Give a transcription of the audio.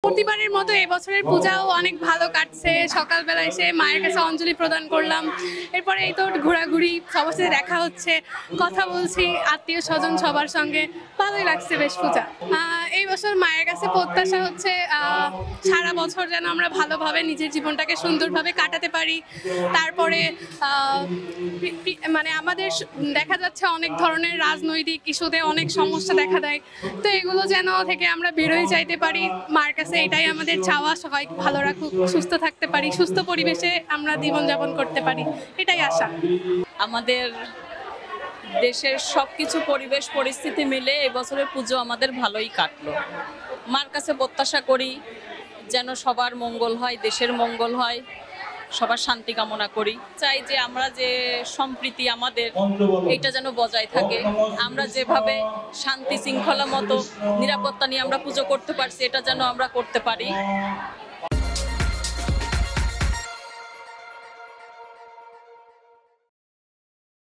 প্রতিবারের মতো এবছরের পূজাও অনেক ভালো কাটছে। সকালবেলা এসে মায়ের কাছে অঞ্জলি প্রদান করলাম, এরপরে এই তো ঘোরাঘুরি, সবার সাথে দেখা হচ্ছে, কথা বলছি, আত্মীয় স্বজন সবার সঙ্গে, ভালোই লাগছে বেশ পূজা। এই বছর মায়ের কাছে প্রত্যাশা হচ্ছে সারা বছর যেন আমরা ভালোভাবে নিজের জীবনটাকে সুন্দরভাবে কাটাতে পারি। তারপরে মানে আমাদের দেখা যাচ্ছে অনেক ধরনের রাজনৈতিক ইস্যুতে অনেক সমস্যা দেখা দেয়, তো এগুলো যেন থেকে আমরা বেরোয় যাইতে পারি। মার কাছে এটাই আমাদের চাওয়া, সবাই ভালো রাখুক, সুস্থ থাকতে পারি, সুস্থ পরিবেশে আমরা জীবনযাপন করতে পারি, এটাই আশা। আমাদের দেশের সবকিছু পরিবেশ পরিস্থিতি মিলে এবছরের পুজো আমাদের ভালোই কাটলো। মার কাছে প্রত্যাশা করি যেন সবার মঙ্গল হয়, দেশের মঙ্গল হয়, সবার শান্তি কামনা করি। চাই যে আমরা যে সম্প্রীতি আমাদের এটা যেন বজায় থাকে। আমরা যেভাবে শান্তি শৃঙ্খলা মতো নিরাপত্তা নিয়ে আমরা পুজো করতে পারছি, এটা যেন আমরা করতে পারি।